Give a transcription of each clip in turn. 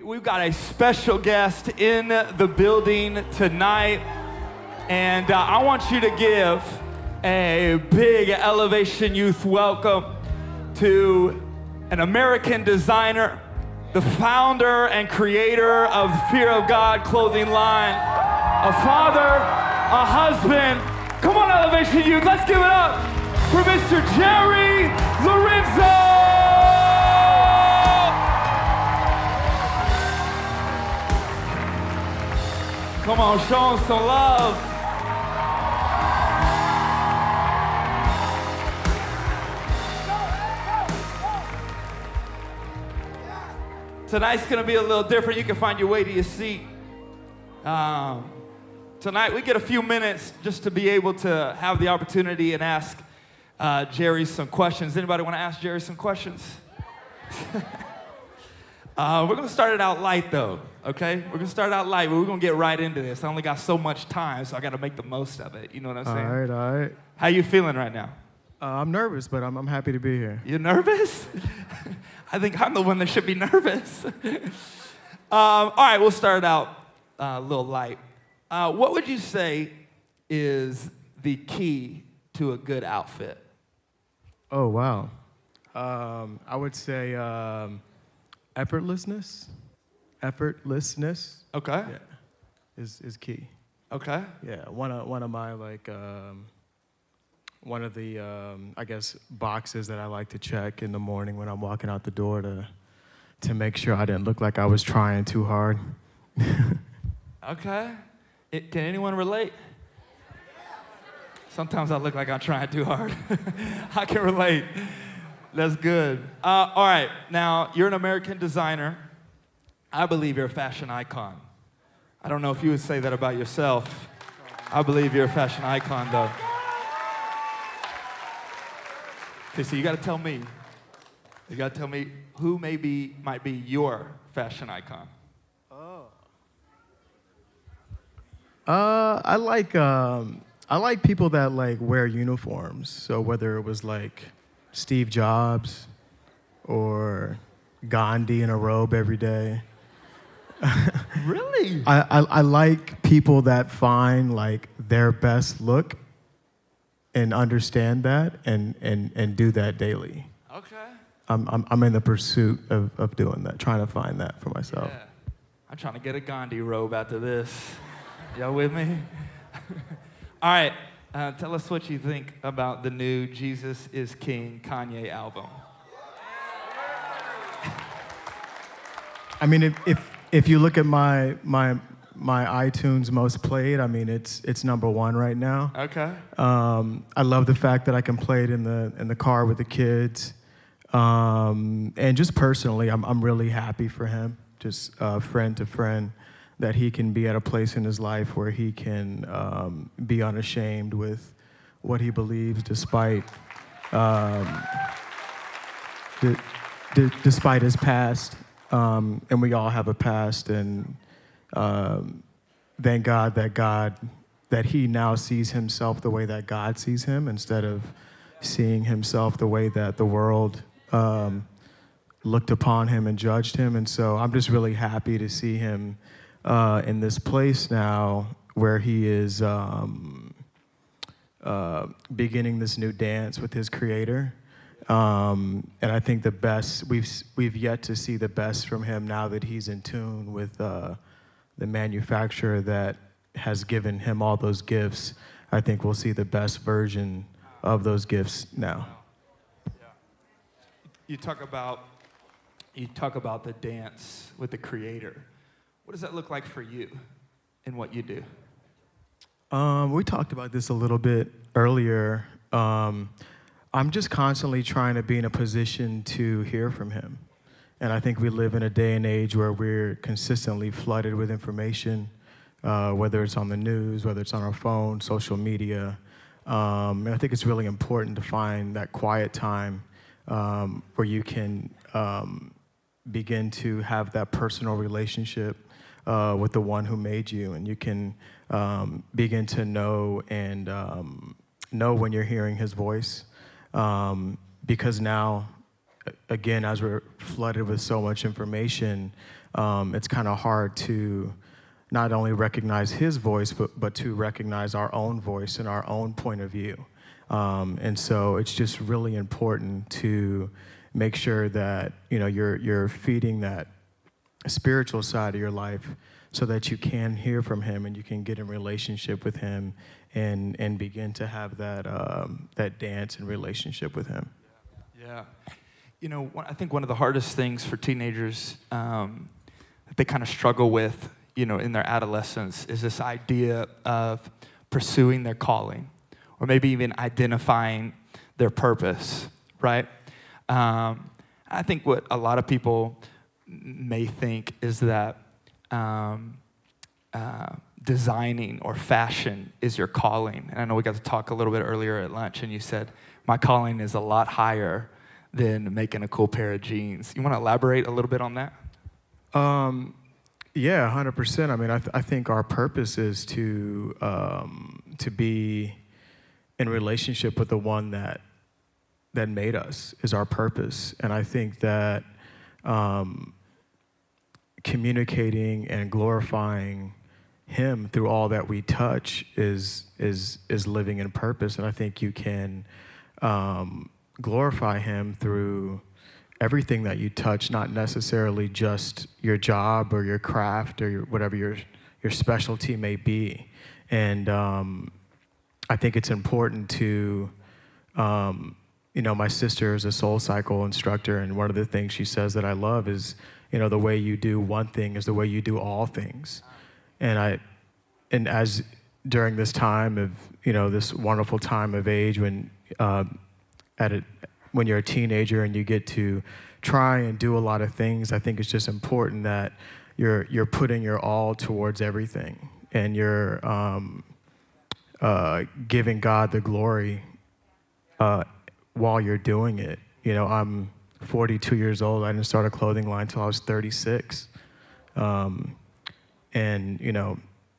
We've got a special guest in the building tonight, and I want you to give a big Elevation Youth welcome to an American designer, the founder and creator of the Fear of God clothing line, a father, a husband. Come on, Elevation Youth, let's give it up for Mr. Jerry Lorenzo. Come on, show him some love. Tonight's gonna be a little different. You can find your way to your seat. Tonight we get a few minutes just to be able to have the opportunity and ask Jerry some questions. Anybody want to ask Jerry some questions? We're gonna start it out light though, okay? We're gonna start out light, but we're gonna get right into this. I only got so much time, so I gotta make the most of it. You know what I'm saying? All right. How you feeling right now? I'm nervous, but I'm happy to be here. You nervous? I think I'm the one that should be nervous. All right, we'll start out a little light. What would you say is the key to a good outfit? Oh, wow. I would say effortlessness. Effortlessness. Okay. Yeah, is key. Okay. Yeah, one of my one of the I guess boxes that I like to check in the morning when I'm walking out the door to make sure I didn't look like I was trying too hard. Okay. Can anyone relate? Sometimes I look like I'm trying too hard. I can relate. That's good. All right, now you're an American designer. I believe you're a fashion icon. I don't know if you would say that about yourself. I believe you're a fashion icon, though. Okay, so you got to tell me. You got to tell me who might be your fashion icon. I like people that like wear uniforms. So whether it was like Steve Jobs or Gandhi in a robe every day. Really? I like people that find like their best look and understand that and do that daily. Okay. I'm in the pursuit of doing that, trying to find that for myself. Yeah. I'm trying to get a Gandhi robe after this. Y'all with me? All right. Tell us what you think about the new Jesus is King Kanye album. I mean, if you look at my iTunes most played, I mean it's number one right now. Okay. I love the fact that I can play it in the car with the kids, and just personally, I'm really happy for him. Just friend to friend, that he can be at a place in his life where he can be unashamed with what he believes, despite despite his past. And we all have a past, and thank God that he now sees himself the way that God sees him, instead of seeing himself the way that the world looked upon him and judged him. And so I'm just really happy to see him in this place now where he is beginning this new dance with his creator. And I think the best, we've yet to see the best from him now that he's in tune with the manufacturer that has given him all those gifts. I think we'll see the best version of those gifts now. Yeah. You talk about the dance with the creator. What does that look like for you in what you do? We talked about this a little bit earlier. I'm just constantly trying to be in a position to hear from him. And I think we live in a day and age where we're consistently flooded with information, whether it's on the news, whether it's on our phone, social media. And I think it's really important to find that quiet time where you can begin to have that personal relationship with the one who made you. And you can begin to know and know when you're hearing his voice. Because now, again, as we're flooded with so much information, it's kind of hard to not only recognize his voice, but to recognize our own voice and our own point of view. And so it's just really important to make sure that, you're feeding that spiritual side of your life so that you can hear from him and you can get in relationship with him and begin to have that dance and relationship with him. Yeah. I think one of the hardest things for teenagers that they kind of struggle with, in their adolescence is this idea of pursuing their calling or maybe even identifying their purpose, right? I think what a lot of people may think is that designing or fashion is your calling. And I know we got to talk a little bit earlier at lunch, and you said, my calling is a lot higher than making a cool pair of jeans. You want to elaborate a little bit on that? Yeah, 100%. I mean, I think our purpose is to be in relationship with the one that made us is our purpose. And I think that communicating and glorifying him through all that we touch is living in purpose. And I think you can glorify him through everything that you touch, not necessarily just your job or your craft or whatever your specialty may be. And I think it's important to, my sister is a soul cycle instructor, and one of the things she says that I love is, the way you do one thing is the way you do all things. And as during this time of, this wonderful time of age when you're a teenager and you get to try and do a lot of things, I think it's just important that you're putting your all towards everything, and you're giving God the glory while you're doing it. I'm 42 years old. I didn't start a clothing line until I was 36. And,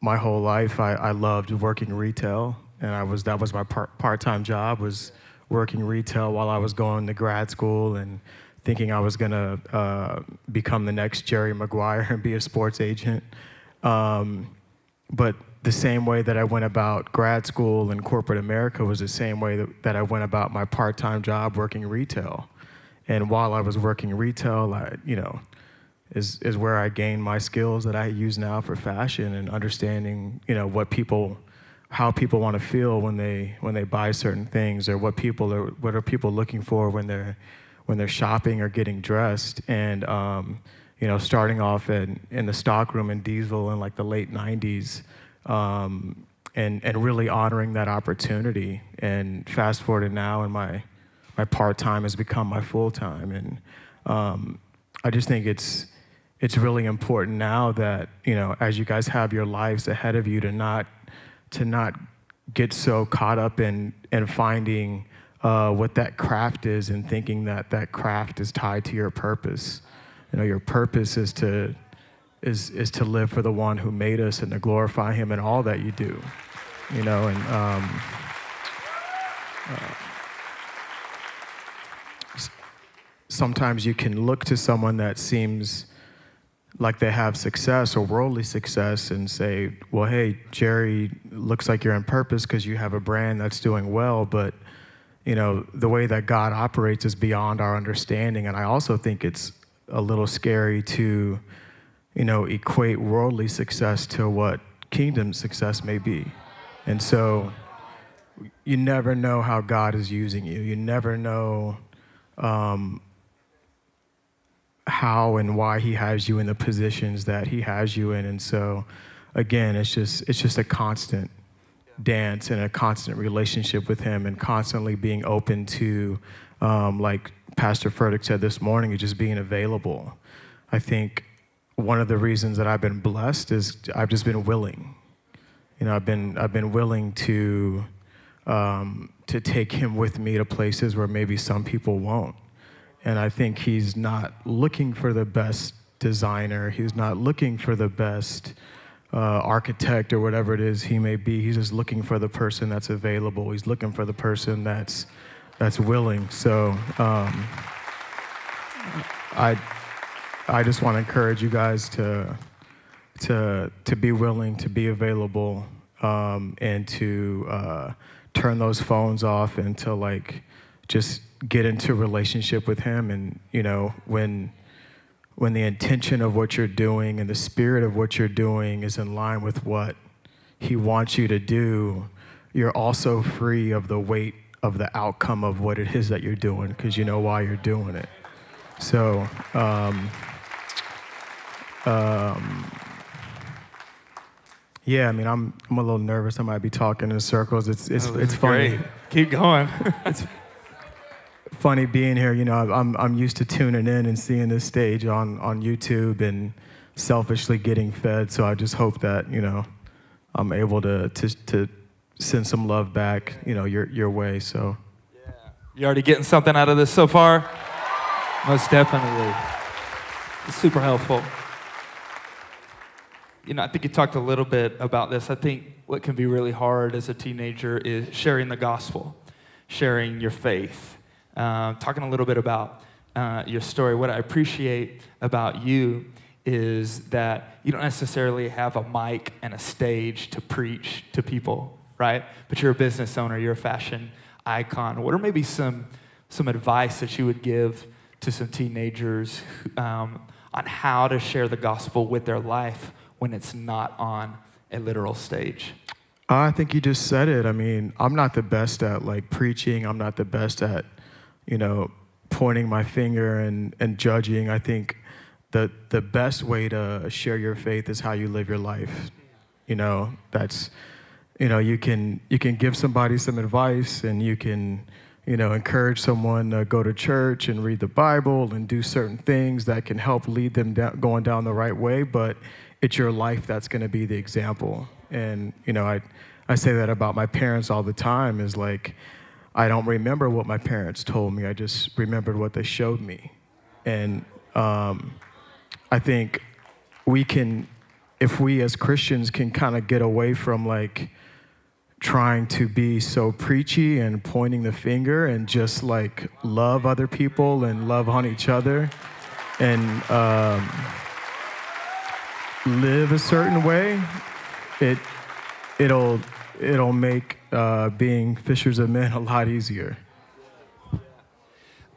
my whole life I loved working retail, and that was my part-time job, was working retail while I was going to grad school and thinking I was gonna become the next Jerry Maguire and be a sports agent. But the same way that I went about grad school in corporate America was the same way that I went about my part-time job working retail. And while I was working retail, is where I gained my skills that I use now for fashion and understanding, how people want to feel when they buy certain things, or what are people looking for when they're shopping or getting dressed. And starting off in the stockroom in Diesel in like the late 90s, and really honoring that opportunity. And fast forward to now, and my part-time has become my full-time. And I just think it's really important now that, as you guys have your lives ahead of you, to not get so caught up in finding what that craft is and thinking that craft is tied to your purpose. Your purpose is to live for the one who made us and to glorify him in all that you do. Sometimes you can look to someone that seems like they have success or worldly success and say, well, hey, Jerry, looks like you're on purpose because you have a brand that's doing well, but the way that God operates is beyond our understanding. And I also think it's a little scary to, equate worldly success to what kingdom success may be. And so you never know how God is using you. You never know how and why he has you in the positions that he has you in. And so, again, it's just a constant dance and a constant relationship with him, and constantly being open to, like Pastor Furtick said this morning, just being available. I think one of the reasons that I've been blessed is I've just been willing. I've been willing to take him with me to places where maybe some people won't. And I think he's not looking for the best designer. He's not looking for the best architect or whatever it is he may be. He's just looking for the person that's available. He's looking for the person that's I just want to encourage you guys to be willing, to be available, and to turn those phones off and to like just get into a relationship with him. And when the intention of what you're doing and the spirit of what you're doing is in line with what he wants you to do, you're also free of the weight of the outcome of what it is that you're doing, because you know why you're doing it. So yeah, I mean, I'm a little nervous. I might be talking in circles. It's funny. Great. Keep going. It's funny being here. I'm used to tuning in and seeing this stage on YouTube and selfishly getting fed. So I just hope that I'm able to send some love back your way. So yeah. You already getting something out of this so far? Most definitely. It's super helpful. I think you talked a little bit about this. I think what can be really hard as a teenager is sharing the gospel, sharing your faith. Talking a little bit about your story. What I appreciate about you is that you don't necessarily have a mic and a stage to preach to people, right? But you're a business owner, you're a fashion icon. What are maybe some advice that you would give to some teenagers on how to share the gospel with their life when it's not on a literal stage? I think you just said it. I mean, I'm not the best at like preaching. I'm not the best at, pointing my finger and judging. I think the best way to share your faith is how you live your life. That's, you can give somebody some advice, and you can, encourage someone to go to church and read the Bible and do certain things that can help lead them going down the right way. But it's your life that's going to be the example. And, I say that about my parents all the time, is like, I don't remember what my parents told me. I just remembered what they showed me. And I think if we as Christians can kind of get away from like trying to be so preachy and pointing the finger and just like love other people and love on each other and live a certain way, it'll make being fishers of men a lot easier.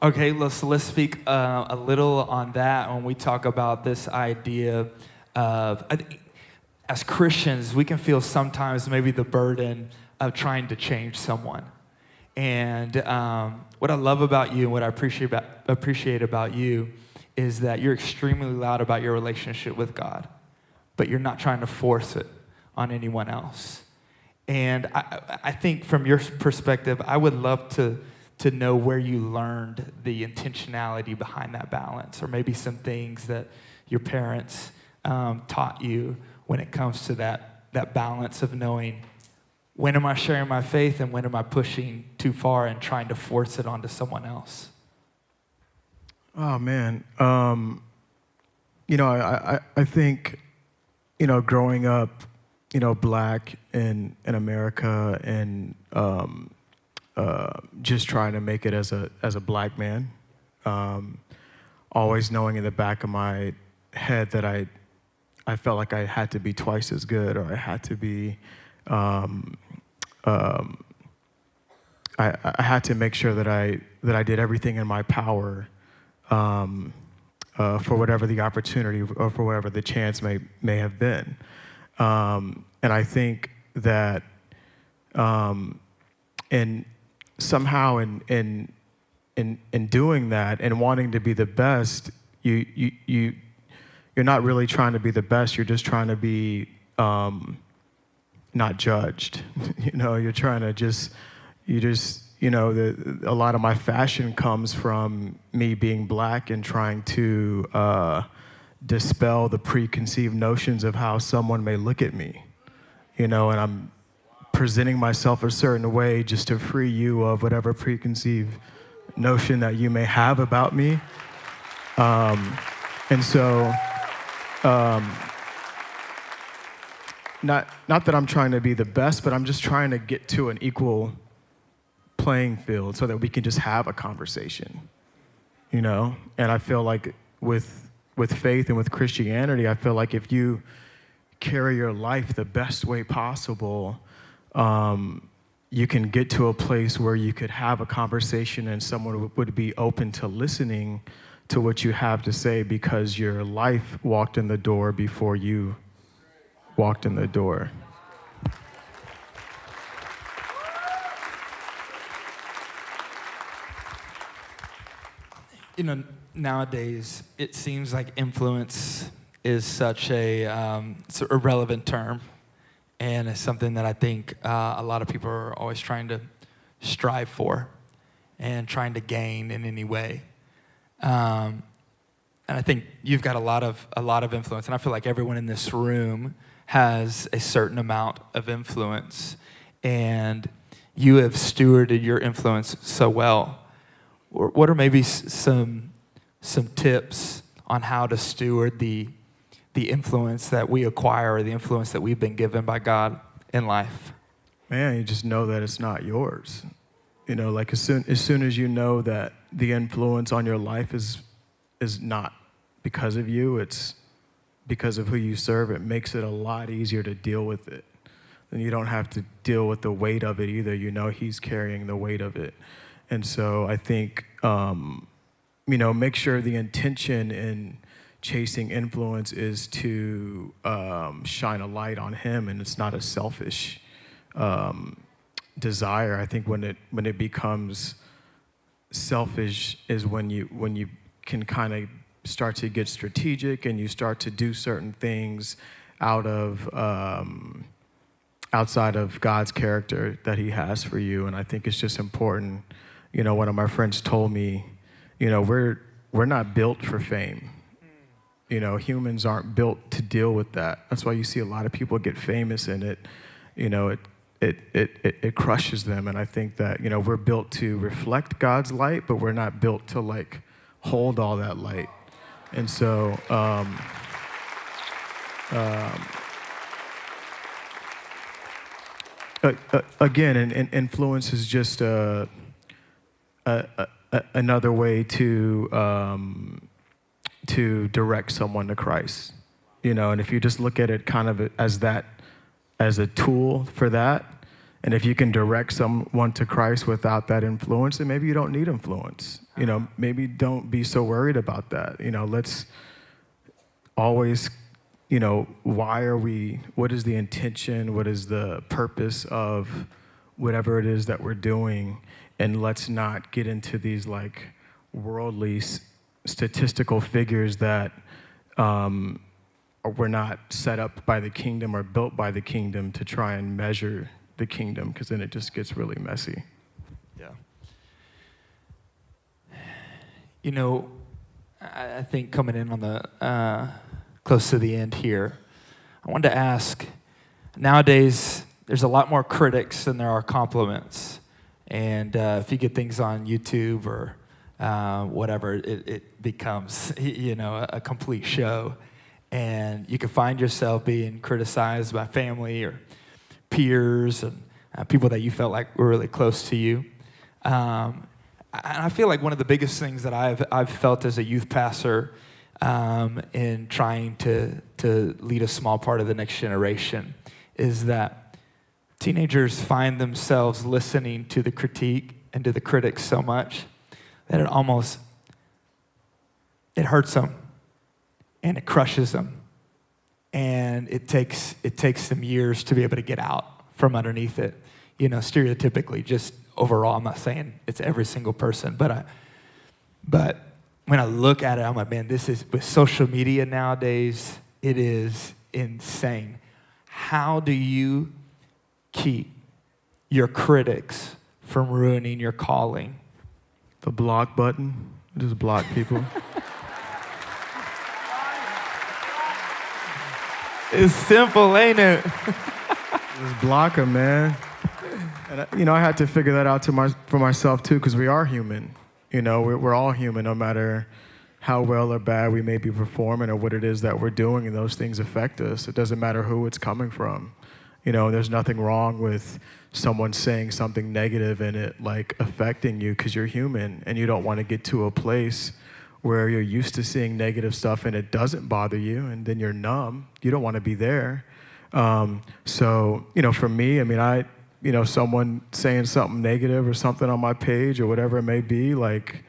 Okay, let's speak a little on that when we talk about this idea of, I think, as Christians, we can feel sometimes maybe the burden of trying to change someone. And what I love about you and what I appreciate about you is that you're extremely loud about your relationship with God, but you're not trying to force it on anyone else. And I think from your perspective, I would love to know where you learned the intentionality behind that balance, or maybe some things that your parents taught you when it comes to that balance of knowing, when am I sharing my faith and when am I pushing too far and trying to force it onto someone else? Oh, man. I think, growing up, Black in America and just trying to make it as a Black man, always knowing in the back of my head that I felt like I had to be twice as good, or I had to be, I had to make sure that I did everything in my power for whatever the opportunity or for whatever the chance may have been. And I think that, and somehow in doing that and wanting to be the best, you're not really trying to be the best. You're just trying to be not judged. You're trying to a lot of my fashion comes from me being Black and trying to dispel the preconceived notions of how someone may look at me. And I'm presenting myself a certain way just to free you of whatever preconceived notion that you may have about me. And so, not that I'm trying to be the best, but I'm just trying to get to an equal playing field so that we can just have a conversation, And I feel like with with faith and with Christianity, I feel like if you carry your life the best way possible, you can get to a place where you could have a conversation and someone would be open to listening to what you have to say because your life walked in the door before you walked in the door. You know, nowadays, it seems like influence is such it's a relevant term, and it's something that I think a lot of people are always trying to strive for and trying to gain in any way. And I think you've got a lot of influence, and I feel like everyone in this room has a certain amount of influence, and you have stewarded your influence so well. What are maybe some tips on how to steward the influence that we acquire or the influence that we've been given by God in life? Man, you just know that it's not yours. You know, like as soon as you know that the influence on your life is not because of you, it's because of who you serve, it makes it a lot easier to deal with it. And you don't have to deal with the weight of it either. You know he's carrying the weight of it. And so I think, make sure the intention in chasing influence is to shine a light on him, and it's not a selfish desire. I think when it becomes selfish is when you can kind of start to get strategic and you start to do certain things outside of God's character that he has for you. And I think it's just important. You know, one of my friends told me, you know, we're not built for fame. You know, humans aren't built to deal with that. That's why you see a lot of people get famous and it crushes them. And I think that, you know, we're built to reflect God's light, but we're not built to like hold all that light. And so, again, and influence is just another way to direct someone to Christ, you know. And if you just look at it kind of as a tool for that, and if you can direct someone to Christ without that influence, then maybe you don't need influence. You know, maybe don't be so worried about that. You know, let's always, you know, what is the intention? What is the purpose of whatever it is that we're doing? And let's not get into these like worldly statistical figures that we're not set up by the kingdom or built by the kingdom to try and measure the kingdom, because then it just gets really messy. Yeah. You know, I think coming in on the close to the end here, I wanted to ask, nowadays there's a lot more critics than there are compliments. And if you get things on YouTube or whatever, it becomes, you know, a complete show. And you can find yourself being criticized by family or peers and people that you felt like were really close to you. And I feel like one of the biggest things that I've felt as a youth pastor in trying to lead a small part of the next generation is that teenagers find themselves listening to the critique and to the critics so much that it hurts them and it crushes them. And it takes them years to be able to get out from underneath it. You know, stereotypically, just overall, I'm not saying it's every single person, but when I look at it, I'm like, man, this is, with social media nowadays, it is insane. How do you keep your critics from ruining your calling? The block button, just block people. It's simple, ain't it? Just block them, man. And I had to figure that out for myself too, because we are human. You know, we're all human, no matter how well or bad we may be performing or what it is that we're doing, and those things affect us. It doesn't matter who it's coming from. You know, there's nothing wrong with someone saying something negative and it like affecting you, because you're human and you don't want to get to a place where you're used to seeing negative stuff and it doesn't bother you, and then you're numb. You don't want to be there. So, for me, I mean, someone saying something negative or something on my page or whatever it may be, like,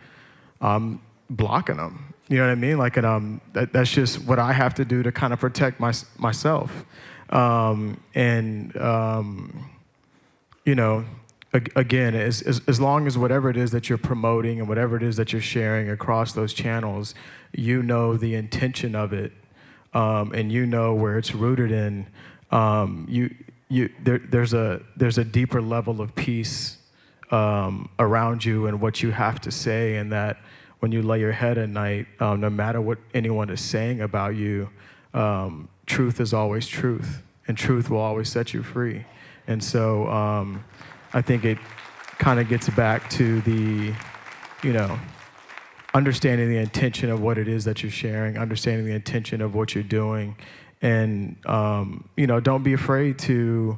I'm blocking them. You know what I mean? Like, and that's just what I have to do to kind of protect myself. Again, as long as whatever it is that you're promoting and whatever it is that you're sharing across those channels, you know the intention of it, and you know where it's rooted in. There's a deeper level of peace around you and what you have to say, and that when you lay your head at night, no matter what anyone is saying about you, truth is always truth, and truth will always set you free. And so I think it kind of gets back to the, understanding the intention of what it is that you're sharing, understanding the intention of what you're doing, and, don't be afraid to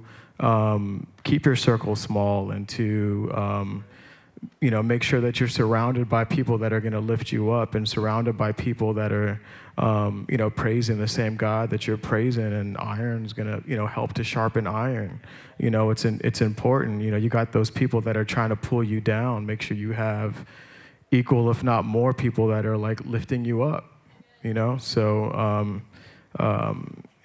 keep your circle small, and to, make sure that you're surrounded by people that are going to lift you up, and surrounded by people that are, praising the same God that you're praising, and iron's going to, help to sharpen iron. It's important. You got those people that are trying to pull you down. Make sure you have equal, if not more, people that are like lifting you up. So,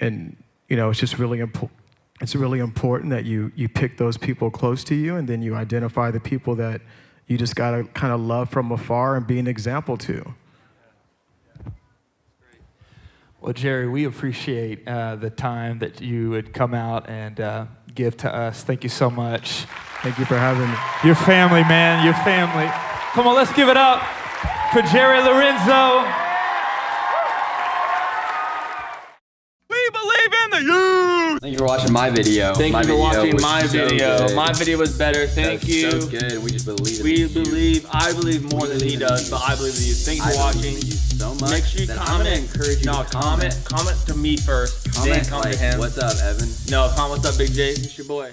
it's just really important. It's really important that you pick those people close to you, and then you identify the people that you just got to kind of love from afar and be an example to. Well, Jerry, we appreciate the time that you would come out and give to us. Thank you so much. Thank you for having me. Your family, man, your family. Come on, let's give it up for Jerry Lorenzo. We believe in the youth. Thank you for watching my video. Thank you for watching my video. So my video was better. Thank you. So good. We just believe. I believe more than he does, but I believe in you. Thank you for watching. So much. Make sure you comment. I'm gonna encourage you. No, to comment. Comment to me first. Comment then comment like, to him. What's up, Evan? No, comment what's up, Big J. It's your boy.